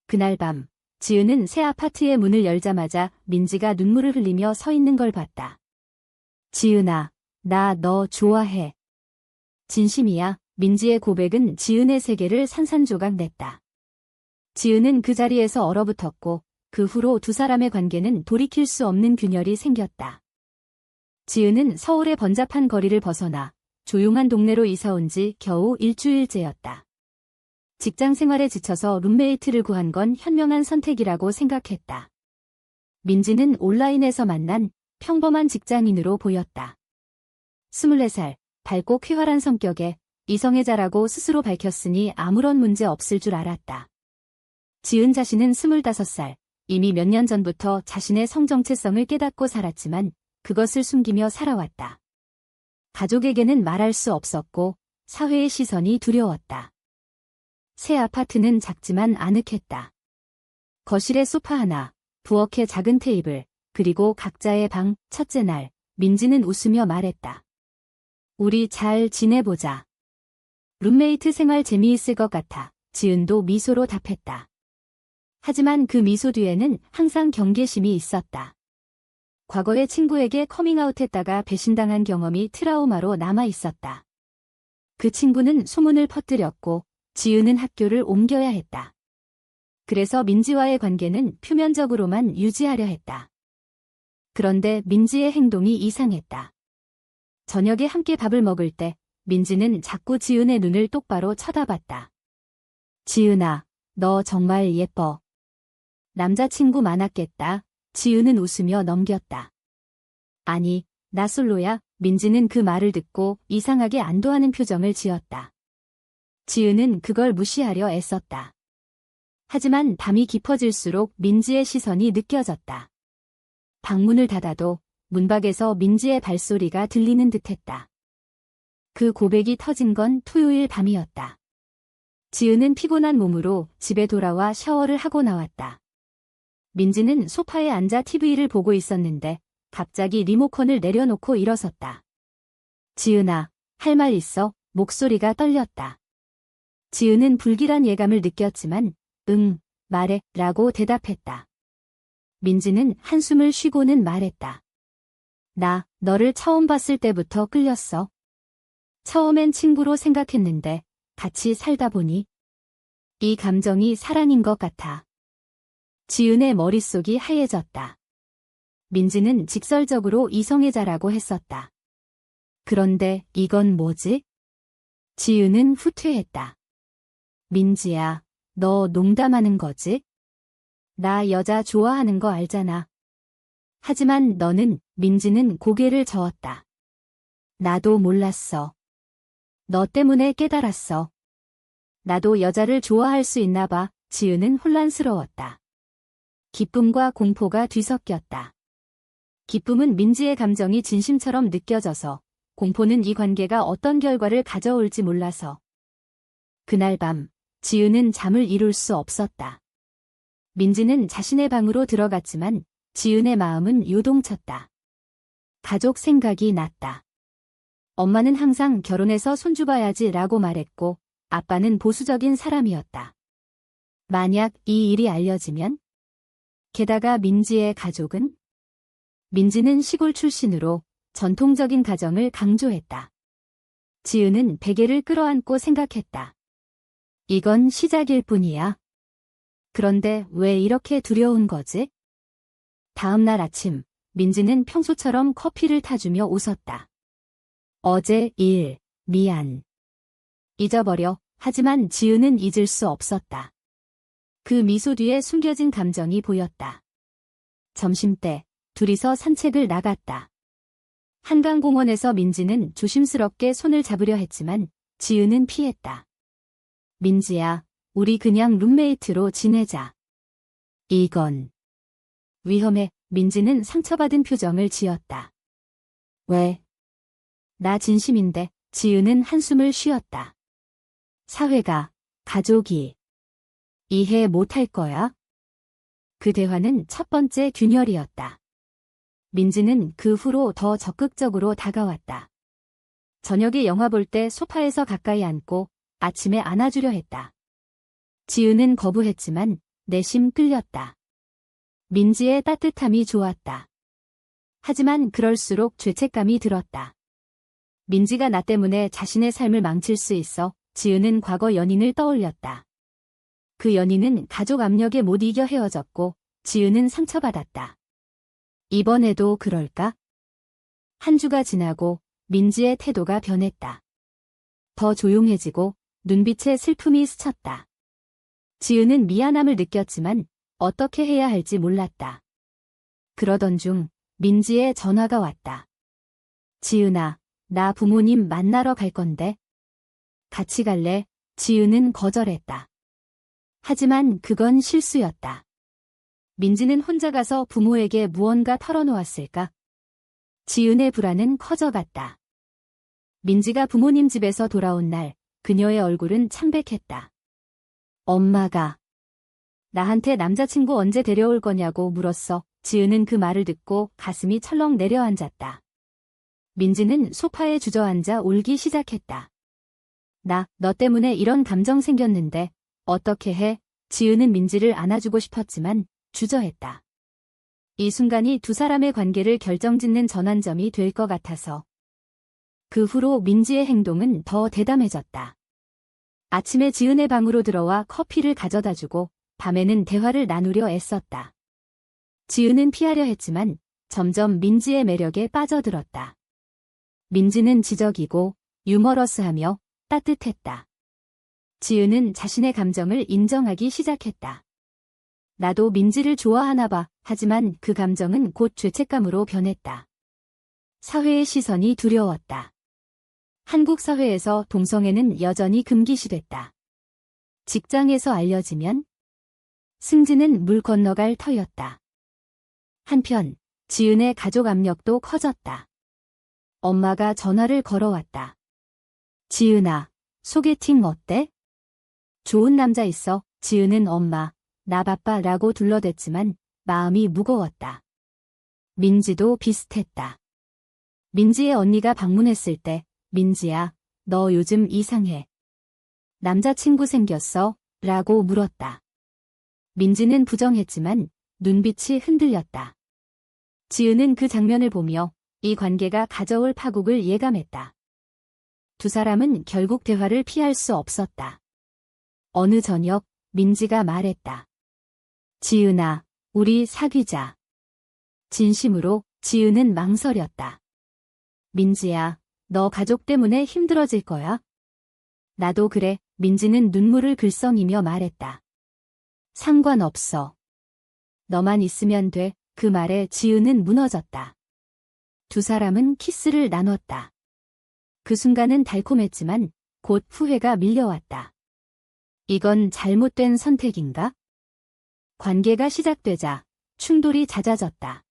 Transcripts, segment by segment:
그날 밤, 지은은 새 아파트의 문을 열자마자 민지가 눈물을 흘리며 서 있는 걸 봤다. 지은아, 나 너 좋아해. 진심이야. 민지의 고백은 지은의 세계를 산산조각 냈다. 지은은 그 자리에서 얼어붙었고 그 후로 두 사람의 관계는 돌이킬 수 없는 균열이 생겼다. 지은은 서울의 번잡한 거리를 벗어나 조용한 동네로 이사 온 지 겨우 일주일째였다. 직장 생활에 지쳐서 룸메이트를 구한 건 현명한 선택이라고 생각했다. 민지는 온라인에서 만난 평범한 직장인으로 보였다. 24살, 밝고 쾌활한 성격에 이성애자라고 스스로 밝혔으니 아무런 문제 없을 줄 알았다. 지은 자신은 25살, 이미 몇 년 전부터 자신의 성정체성을 깨닫고 살았지만 그것을 숨기며 살아왔다. 가족에게는 말할 수 없었고 사회의 시선이 두려웠다. 새 아파트는 작지만 아늑했다. 거실에 소파 하나, 부엌에 작은 테이블, 그리고 각자의 방. 첫째 날, 민지는 웃으며 말했다. 우리 잘 지내보자. 룸메이트 생활 재미있을 것 같아. 지은도 미소로 답했다. 하지만 그 미소 뒤에는 항상 경계심이 있었다. 과거에 친구에게 커밍아웃했다가 배신당한 경험이 트라우마로 남아 있었다. 그 친구는 소문을 퍼뜨렸고 지은은 학교를 옮겨야 했다. 그래서 민지와의 관계는 표면적으로만 유지하려 했다. 그런데 민지의 행동이 이상했다. 저녁에 함께 밥을 먹을 때 민지는 자꾸 지은의 눈을 똑바로 쳐다봤다. 지은아, 너 정말 예뻐. 남자친구 많았겠다. 지은은 웃으며 넘겼다. 아니, 나 솔로야. 민지는 그 말을 듣고 이상하게 안도하는 표정을 지었다. 지은은 그걸 무시하려 애썼다. 하지만 밤이 깊어질수록 민지의 시선이 느껴졌다. 방문을 닫아도 문밖에서 민지의 발소리가 들리는 듯했다. 그 고백이 터진 건 토요일 밤이었다. 지은은 피곤한 몸으로 집에 돌아와 샤워를 하고 나왔다. 민지는 소파에 앉아 TV를 보고 있었는데 갑자기 리모컨을 내려놓고 일어섰다. 지은아, 할 말 있어? 목소리가 떨렸다. 지은은 불길한 예감을 느꼈지만 응, 말해 라고 대답했다. 민지는 한숨을 쉬고는 말했다. 나 너를 처음 봤을 때부터 끌렸어. 처음엔 친구로 생각했는데 같이 살다 보니 이 감정이 사랑인 것 같아. 지은의 머릿속이 하얘졌다. 민지는 직설적으로 이성애자라고 했었다. 그런데 이건 뭐지? 지은은 후퇴했다. 민지야, 너 농담하는 거지? 나 여자 좋아하는 거 알잖아. 하지만 너는, 민지는 고개를 저었다. 나도 몰랐어. 너 때문에 깨달았어. 나도 여자를 좋아할 수 있나 봐. 지은은 혼란스러웠다. 기쁨과 공포가 뒤섞였다. 기쁨은 민지의 감정이 진심처럼 느껴져서, 공포는 이 관계가 어떤 결과를 가져올지 몰라서. 그날 밤, 지은은 잠을 이룰 수 없었다. 민지는 자신의 방으로 들어갔지만 지은의 마음은 요동쳤다. 가족 생각이 났다. 엄마는 항상 결혼해서 손주 봐야지 라고 말했고 아빠는 보수적인 사람이었다. 만약 이 일이 알려지면? 게다가 민지의 가족은? 민지는 시골 출신으로 전통적인 가정을 강조했다. 지은은 베개를 끌어안고 생각했다. 이건 시작일 뿐이야. 그런데 왜 이렇게 두려운 거지? 다음 날 아침, 민지는 평소처럼 커피를 타주며 웃었다. 어제 일, 미안. 잊어버려. 하지만 지은은 잊을 수 없었다. 그 미소 뒤에 숨겨진 감정이 보였다. 점심때, 둘이서 산책을 나갔다. 한강공원에서 민지는 조심스럽게 손을 잡으려 했지만 지은은 피했다. 민지야, 우리 그냥 룸메이트로 지내자. 이건 위험해. 민지는 상처받은 표정을 지었다. 왜? 나 진심인데. 지은은 한숨을 쉬었다. 사회가, 가족이 이해 못할 거야? 그 대화는 첫 번째 균열이었다. 민지는 그 후로 더 적극적으로 다가왔다. 저녁에 영화 볼 때 소파에서 가까이 앉고 아침에 안아주려 했다. 지은은 거부했지만 내심 끌렸다. 민지의 따뜻함이 좋았다. 하지만 그럴수록 죄책감이 들었다. 민지가 나 때문에 자신의 삶을 망칠 수 있어 지은은 과거 연인을 떠올렸다. 그 연인은 가족 압력에 못 이겨 헤어졌고 지은은 상처받았다. 이번에도 그럴까? 한 주가 지나고 민지의 태도가 변했다. 더 조용해지고 눈빛에 슬픔이 스쳤다. 지은은 미안함을 느꼈지만 어떻게 해야 할지 몰랐다. 그러던 중 민지의 전화가 왔다. 지은아, 나 부모님 만나러 갈 건데. 같이 갈래? 지은은 거절했다. 하지만 그건 실수였다. 민지는 혼자 가서 부모에게 무언가 털어놓았을까? 지은의 불안은 커져갔다. 민지가 부모님 집에서 돌아온 날, 그녀의 얼굴은 창백했다. 엄마가 나한테 남자친구 언제 데려올 거냐고 물었어. 지은은 그 말을 듣고 가슴이 철렁 내려앉았다. 민지는 소파에 주저앉아 울기 시작했다. 너 때문에 이런 감정 생겼는데 어떻게 해? 지은은 민지를 안아주고 싶었지만 주저했다. 이 순간이 두 사람의 관계를 결정짓는 전환점이 될 것 같아서. 그 후로 민지의 행동은 더 대담해졌다. 아침에 지은의 방으로 들어와 커피를 가져다주고 밤에는 대화를 나누려 애썼다. 지은은 피하려 했지만 점점 민지의 매력에 빠져들었다. 민지는 지적이고 유머러스하며 따뜻했다. 지은은 자신의 감정을 인정하기 시작했다. 나도 민지를 좋아하나 봐. 하지만 그 감정은 곧 죄책감으로 변했다. 사회의 시선이 두려웠다. 한국 사회에서 동성애는 여전히 금기시됐다. 직장에서 알려지면 승진은 물 건너갈 터였다. 한편 지은의 가족 압력도 커졌다. 엄마가 전화를 걸어왔다. 지은아, 소개팅 어때? 좋은 남자 있어. 지은은 엄마, 나 바빠 라고 둘러댔지만 마음이 무거웠다. 민지도 비슷했다. 민지의 언니가 방문했을 때 민지야, 너 요즘 이상해. 남자친구 생겼어? 라고 물었다. 민지는 부정했지만 눈빛이 흔들렸다. 지은은 그 장면을 보며 이 관계가 가져올 파국을 예감했다. 두 사람은 결국 대화를 피할 수 없었다. 어느 저녁 민지가 말했다. 지은아, 우리 사귀자. 진심으로 지은은 망설였다. 민지야, 너 가족 때문에 힘들어질 거야? 나도 그래. 민지는 눈물을 글썽이며 말했다. 상관없어. 너만 있으면 돼. 그 말에 지은은 무너졌다. 두 사람은 키스를 나눴다. 그 순간은 달콤했지만 곧 후회가 밀려왔다. 이건 잘못된 선택인가? 관계가 시작되자 충돌이 잦아졌다.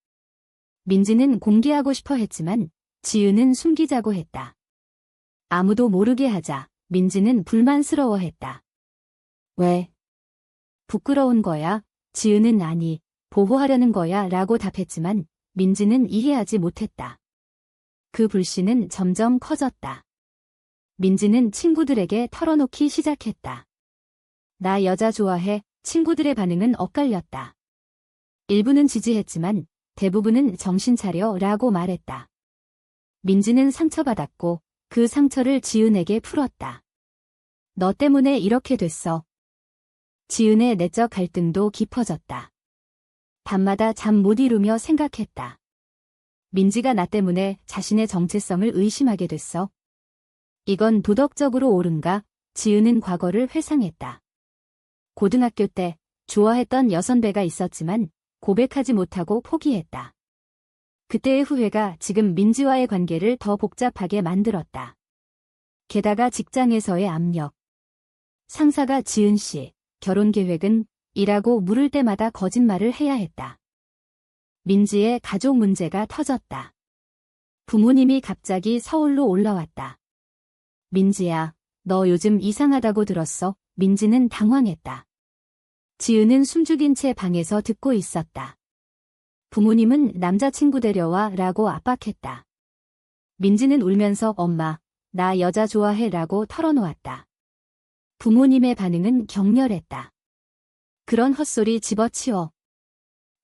민지는 공개하고 싶어 했지만 지은은 숨기자고 했다. 아무도 모르게 하자 민지는 불만스러워했다. 왜? 부끄러운 거야? 지은은 아니, 보호하려는 거야 라고 답했지만 민지는 이해하지 못했다. 그 불씨는 점점 커졌다. 민지는 친구들에게 털어놓기 시작했다. 나 여자 좋아해. 친구들의 반응은 엇갈렸다. 일부는 지지했지만 대부분은 정신 차려 라고 말했다. 민지는 상처받았고 그 상처를 지은에게 풀었다. 너 때문에 이렇게 됐어. 지은의 내적 갈등도 깊어졌다. 밤마다 잠 못 이루며 생각했다. 민지가 나 때문에 자신의 정체성을 의심하게 됐어. 이건 도덕적으로 옳은가? 지은은 과거를 회상했다. 고등학교 때 좋아했던 여선배가 있었지만 고백하지 못하고 포기했다. 그때의 후회가 지금 민지와의 관계를 더 복잡하게 만들었다. 게다가 직장에서의 압력. 상사가 지은 씨, 결혼 계획은? 이라고 물을 때마다 거짓말을 해야 했다. 민지의 가족 문제가 터졌다. 부모님이 갑자기 서울로 올라왔다. 민지야, 너 요즘 이상하다고 들었어? 민지는 당황했다. 지은은 숨죽인 채 방에서 듣고 있었다. 부모님은 남자친구 데려와 라고 압박했다. 민지는 울면서 엄마, 나 여자 좋아해 라고 털어놓았다. 부모님의 반응은 격렬했다. 그런 헛소리 집어치워.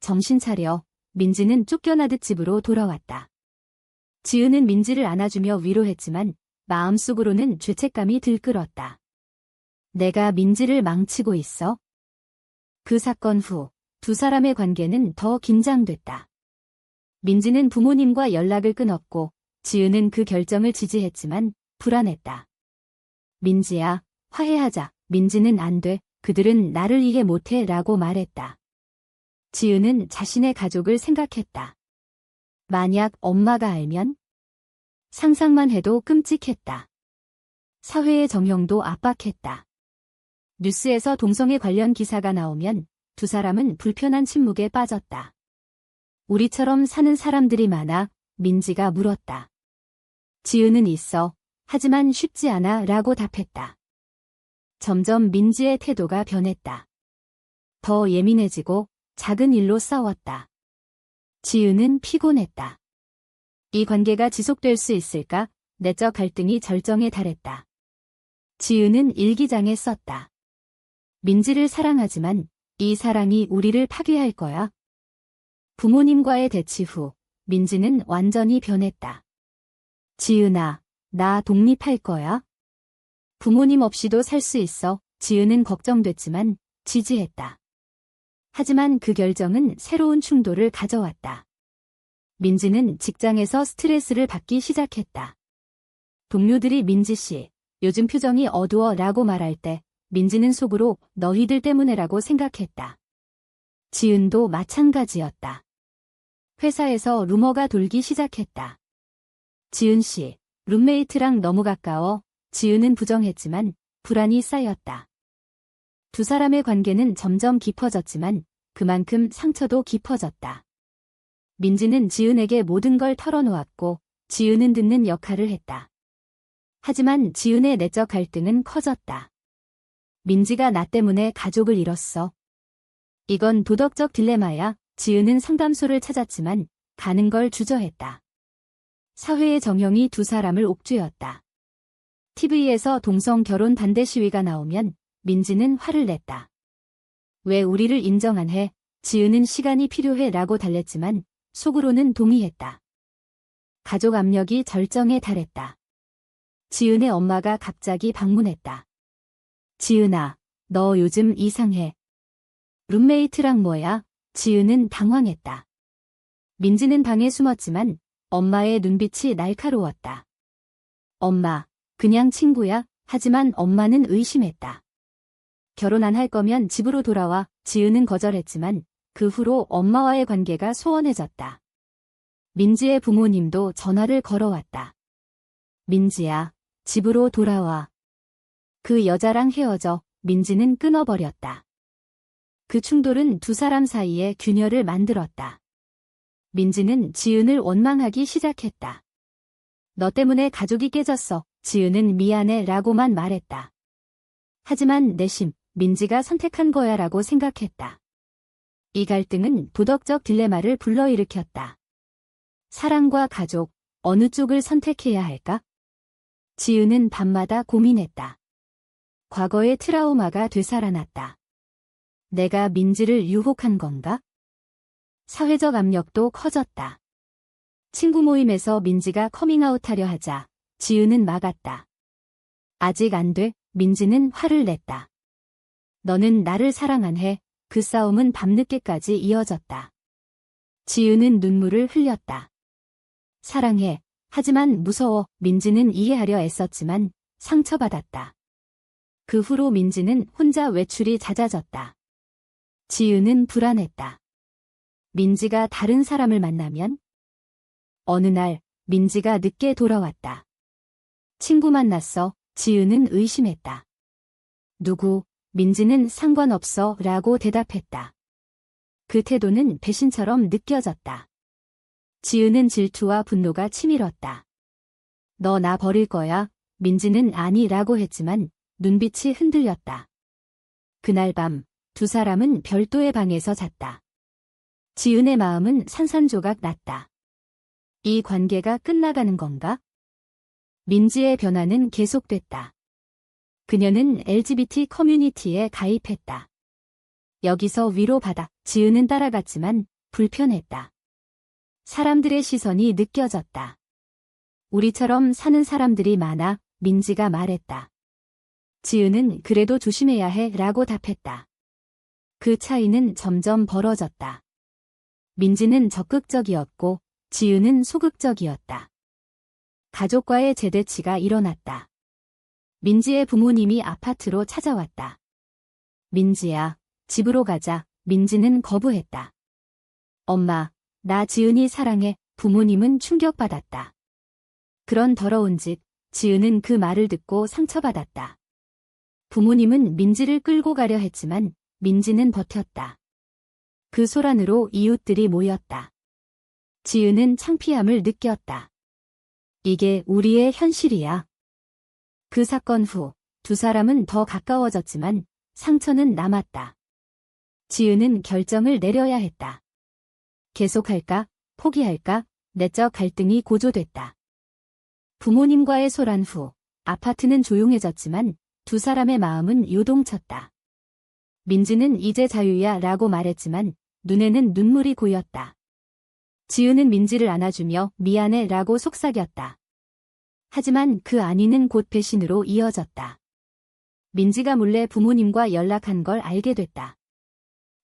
정신 차려. 민지는 쫓겨나듯 집으로 돌아왔다. 지은은 민지를 안아주며 위로했지만 마음속으로는 죄책감이 들끓었다. 내가 민지를 망치고 있어? 그 사건 후 두 사람의 관계는 더 긴장됐다. 민지는 부모님과 연락을 끊었고 지은은 그 결정을 지지했지만 불안했다. 민지야, 화해하자. 민지는 안 돼. 그들은 나를 이해 못해 라고 말했다. 지은은 자신의 가족을 생각했다. 만약 엄마가 알면? 상상만 해도 끔찍했다. 사회의 정형도 압박했다. 뉴스에서 동성애 관련 기사가 나오면 두 사람은 불편한 침묵에 빠졌다. 우리처럼 사는 사람들이 많아? 민지가 물었다. 지은은 있어. 하지만 쉽지 않아 라고 답했다. 점점 민지의 태도가 변했다. 더 예민해지고 작은 일로 싸웠다. 지은은 피곤했다. 이 관계가 지속될 수 있을까? 내적 갈등이 절정에 달했다. 지은은 일기장에 썼다. 민지를 사랑하지만 이 사랑이 우리를 파괴할 거야. 부모님과의 대치 후 민지는 완전히 변했다. 지은아, 나 독립할 거야. 부모님 없이도 살 수 있어. 지은은 걱정됐지만 지지했다. 하지만 그 결정은 새로운 충돌을 가져왔다. 민지는 직장에서 스트레스를 받기 시작했다. 동료들이 민지 씨, 요즘 표정이 어두워 라고 말할 때 민지는 속으로 너희들 때문에라고 생각했다. 지은도 마찬가지였다. 회사에서 루머가 돌기 시작했다. 지은 씨, 룸메이트랑 너무 가까워. 지은은 부정했지만 불안이 쌓였다. 두 사람의 관계는 점점 깊어졌지만 그만큼 상처도 깊어졌다. 민지는 지은에게 모든 걸 털어놓았고 지은은 듣는 역할을 했다. 하지만 지은의 내적 갈등은 커졌다. 민지가 나 때문에 가족을 잃었어. 이건 도덕적 딜레마야. 지은은 상담소를 찾았지만 가는 걸 주저했다. 사회의 정형이 두 사람을 옥죄었다. TV에서 동성 결혼 반대 시위가 나오면 민지는 화를 냈다. 왜 우리를 인정 안 해? 지은은 시간이 필요해 라고 달랬지만 속으로는 동의했다. 가족 압력이 절정에 달했다. 지은의 엄마가 갑자기 방문했다. 지은아, 너 요즘 이상해. 룸메이트랑 뭐야? 지은은 당황했다. 민지는 방에 숨었지만 엄마의 눈빛이 날카로웠다. 엄마, 그냥 친구야. 하지만 엄마는 의심했다. 결혼 안 할 거면 집으로 돌아와. 지은은 거절했지만 그 후로 엄마와의 관계가 소원해졌다. 민지의 부모님도 전화를 걸어왔다. 민지야, 집으로 돌아와. 그 여자랑 헤어져. 민지는 끊어버렸다. 그 충돌은 두 사람 사이에 균열을 만들었다. 민지는 지은을 원망하기 시작했다. 너 때문에 가족이 깨졌어. 지은은 미안해 라고만 말했다. 하지만 내심 민지가 선택한 거야 라고 생각했다. 이 갈등은 도덕적 딜레마를 불러일으켰다. 사랑과 가족, 어느 쪽을 선택해야 할까? 지은은 밤마다 고민했다. 과거의 트라우마가 되살아났다. 내가 민지를 유혹한 건가? 사회적 압력도 커졌다. 친구 모임에서 민지가 커밍아웃하려 하자 지은은 막았다. 아직 안 돼. 민지는 화를 냈다. 너는 나를 사랑 안 해. 그 싸움은 밤늦게까지 이어졌다. 지은은 눈물을 흘렸다. 사랑해. 하지만 무서워. 민지는 이해하려 애썼지만 상처받았다. 그 후로 민지는 혼자 외출이 잦아졌다. 지은은 불안했다. 민지가 다른 사람을 만나면? 어느 날 민지가 늦게 돌아왔다. 친구 만났어. 지은은 의심했다. 누구? 민지는 상관없어 라고 대답했다. 그 태도는 배신처럼 느껴졌다. 지은은 질투와 분노가 치밀었다. 너 나 버릴 거야? 민지는 아니라고 했지만 눈빛이 흔들렸다. 그날 밤 두 사람은 별도의 방에서 잤다. 지은의 마음은 산산조각 났다. 이 관계가 끝나가는 건가? 민지의 변화는 계속됐다. 그녀는 LGBT 커뮤니티에 가입했다. 여기서 위로받아. 지은은 따라갔지만 불편했다. 사람들의 시선이 느껴졌다. 우리처럼 사는 사람들이 많아. 민지가 말했다. 지은은 그래도 조심해야 해 라고 답했다. 그 차이는 점점 벌어졌다. 민지는 적극적이었고 지은은 소극적이었다. 가족과의 재대치가 일어났다. 민지의 부모님이 아파트로 찾아왔다. 민지야, 집으로 가자. 민지는 거부했다. 엄마, 나 지은이 사랑해. 부모님은 충격받았다. 그런 더러운 짓. 지은은 그 말을 듣고 상처받았다. 부모님은 민지를 끌고 가려 했지만 민지는 버텼다. 그 소란으로 이웃들이 모였다. 지은은 창피함을 느꼈다. 이게 우리의 현실이야. 그 사건 후 두 사람은 더 가까워졌지만 상처는 남았다. 지은은 결정을 내려야 했다. 계속할까? 포기할까? 내적 갈등이 고조됐다. 부모님과의 소란 후 아파트는 조용해졌지만 두 사람의 마음은 요동쳤다. 민지는 이제 자유야 라고 말했지만 눈에는 눈물이 고였다. 지은은 민지를 안아주며 미안해 라고 속삭였다. 하지만 그 안위는 곧 배신으로 이어졌다. 민지가 몰래 부모님과 연락한 걸 알게 됐다.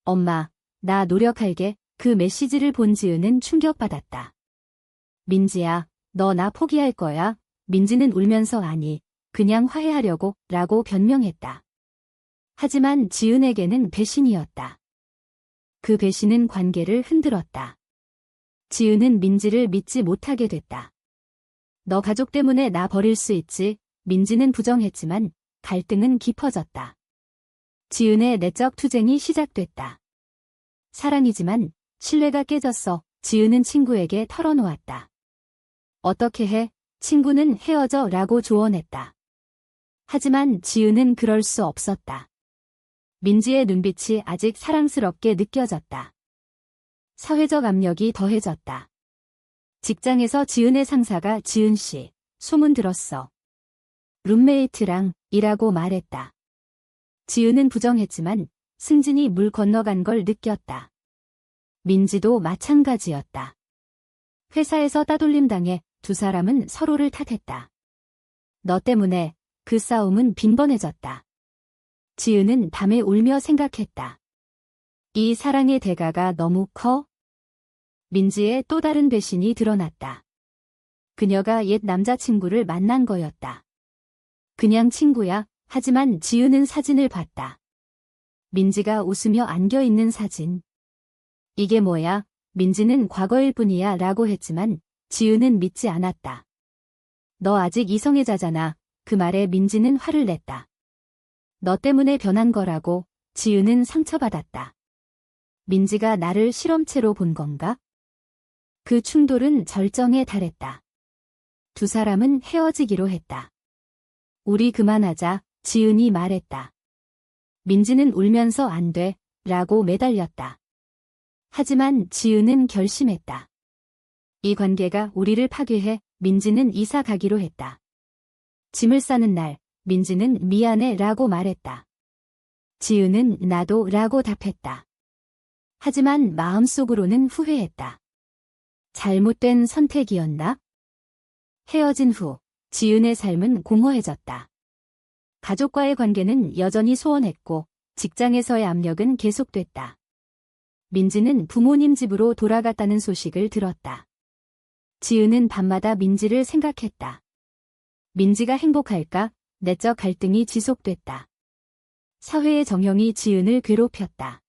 엄마, 나 노력할게. 그 메시지를 본 지은은 충격받았다. 민지야, 너 나 포기할 거야? 민지는 울면서 아니, 그냥 화해하려고 라고 변명했다. 하지만 지은에게는 배신이었다. 그 배신은 관계를 흔들었다. 지은은 민지를 믿지 못하게 됐다. 너 가족 때문에 나 버릴 수 있지? 민지는 부정했지만 갈등은 깊어졌다. 지은의 내적 투쟁이 시작됐다. 사랑이지만 신뢰가 깨졌어. 지은은 친구에게 털어놓았다. 어떻게 해? 친구는 헤어져 라고 조언했다. 하지만 지은은 그럴 수 없었다. 민지의 눈빛이 아직 사랑스럽게 느껴졌다. 사회적 압력이 더해졌다. 직장에서 지은의 상사가 지은 씨, 소문 들었어. 룸메이트랑 일하고 말했다. 지은은 부정했지만 승진이 물 건너간 걸 느꼈다. 민지도 마찬가지였다. 회사에서 따돌림 당해 두 사람은 서로를 탓했다. 너 때문에 그 싸움은 빈번해졌다. 지은은 밤에 울며 생각했다. 이 사랑의 대가가 너무 커? 민지의 또 다른 배신이 드러났다. 그녀가 옛 남자친구를 만난 거였다. 그냥 친구야. 하지만 지은은 사진을 봤다. 민지가 웃으며 안겨있는 사진. 이게 뭐야? 민지는 과거일 뿐이야 라고 했지만 지은은 믿지 않았다. 너 아직 이성애자잖아. 그 말에 민지는 화를 냈다. 너 때문에 변한 거라고. 지은은 상처받았다. 민지가 나를 실험체로 본 건가? 그 충돌은 절정에 달했다. 두 사람은 헤어지기로 했다. 우리 그만하자. 지은이 말했다. 민지는 울면서 안 돼. 라고 매달렸다. 하지만 지은은 결심했다. 이 관계가 우리를 파괴해. 민지는 이사 가기로 했다. 짐을 싸는 날, 민지는 미안해 라고 말했다. 지은은 나도 라고 답했다. 하지만 마음속으로는 후회했다. 잘못된 선택이었나? 헤어진 후, 지은의 삶은 공허해졌다. 가족과의 관계는 여전히 소원했고, 직장에서의 압력은 계속됐다. 민지는 부모님 집으로 돌아갔다는 소식을 들었다. 지은은 밤마다 민지를 생각했다. 민지가 행복할까? 내적 갈등이 지속됐다. 사회의 정형이 지은을 괴롭혔다.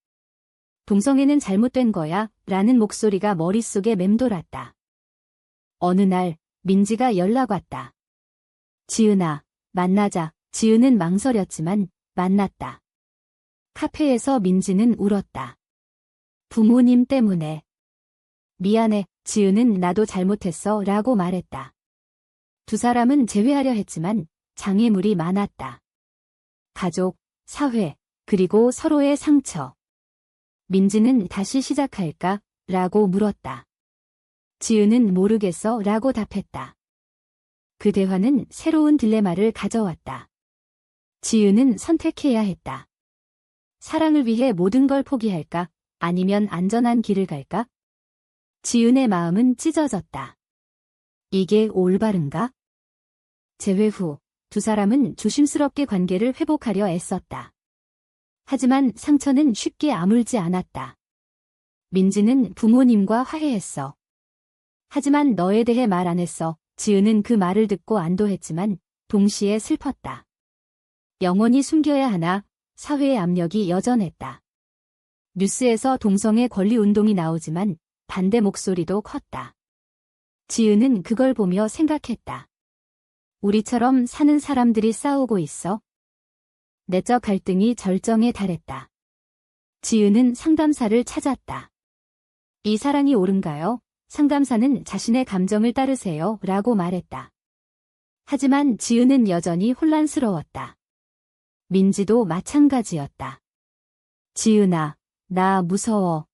동성애는 잘못된 거야 라는 목소리가 머릿속에 맴돌았다. 어느 날 민지가 연락 왔다. 지은아, 만나자. 지은은 망설였지만 만났다. 카페에서 민지는 울었다. 부모님 때문에. 미안해. 지은은 나도 잘못했어 라고 말했다. 두 사람은 재회하려 했지만 장애물이 많았다. 가족, 사회, 그리고 서로의 상처. 민지는 다시 시작할까? 라고 물었다. 지은은 모르겠어 라고 답했다. 그 대화는 새로운 딜레마를 가져왔다. 지은은 선택해야 했다. 사랑을 위해 모든 걸 포기할까? 아니면 안전한 길을 갈까? 지은의 마음은 찢어졌다. 이게 올바른가? 재회 후 두 사람은 조심스럽게 관계를 회복하려 애썼다. 하지만 상처는 쉽게 아물지 않았다. 민지는 부모님과 화해했어. 하지만 너에 대해 말 안 했어. 지은은 그 말을 듣고 안도했지만 동시에 슬펐다. 영원히 숨겨야 하나? 사회의 압력이 여전했다. 뉴스에서 동성애 권리 운동이 나오지만 반대 목소리도 컸다. 지은은 그걸 보며 생각했다. 우리처럼 사는 사람들이 싸우고 있어. 내적 갈등이 절정에 달했다. 지은은 상담사를 찾았다. 이 사랑이 옳은가요? 상담사는 자신의 감정을 따르세요 라고 말했다. 하지만 지은은 여전히 혼란스러웠다. 민지도 마찬가지였다. 지은아, 나 무서워.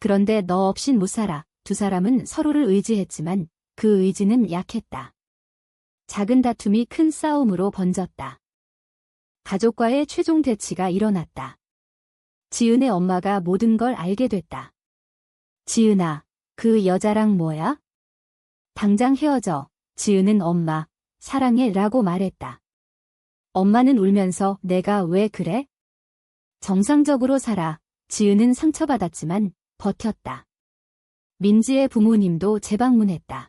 그런데 너 없인 못 살아. 두 사람은 서로를 의지했지만 그 의지는 약했다. 작은 다툼이 큰 싸움으로 번졌다. 가족과의 최종 대치가 일어났다. 지은의 엄마가 모든 걸 알게 됐다. 지은아, 그 여자랑 뭐야? 당장 헤어져. 지은은 엄마, 사랑해 라고 말했다. 엄마는 울면서 내가 왜 그래? 정상적으로 살아. 지은은 상처받았지만 버텼다. 민지의 부모님도 재방문했다.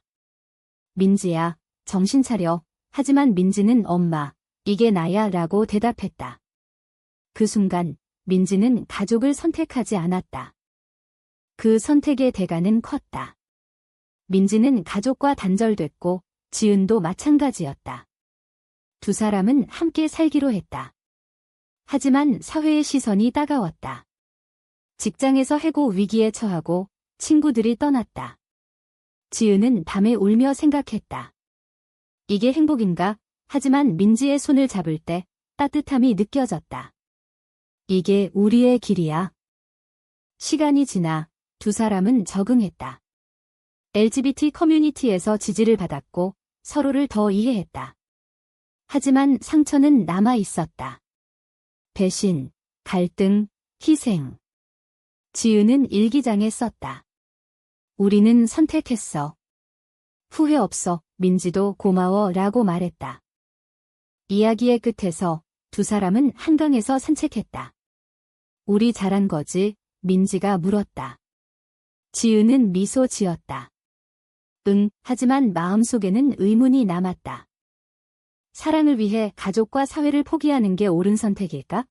민지야, 정신 차려. 하지만 민지는 엄마, 이게 나야 라고 대답했다. 그 순간 민지는 가족을 선택하지 않았다. 그 선택의 대가는 컸다. 민지는 가족과 단절됐고 지은도 마찬가지였다. 두 사람은 함께 살기로 했다. 하지만 사회의 시선이 따가웠다. 직장에서 해고 위기에 처하고 친구들이 떠났다. 지은은 밤에 울며 생각했다. 이게 행복인가? 하지만 민지의 손을 잡을 때 따뜻함이 느껴졌다. 이게 우리의 길이야. 시간이 지나 두 사람은 적응했다. LGBT 커뮤니티에서 지지를 받았고 서로를 더 이해했다. 하지만 상처는 남아 있었다. 배신, 갈등, 희생. 지은은 일기장에 썼다. 우리는 선택했어. 후회 없어. 민지도 고마워 라고 말했다. 이야기의 끝에서 두 사람은 한강에서 산책했다. 우리 잘한 거지? 민지가 물었다. 지은은 미소 지었다. 응, 하지만 마음속에는 의문이 남았다. 사랑을 위해 가족과 사회를 포기하는 게 옳은 선택일까?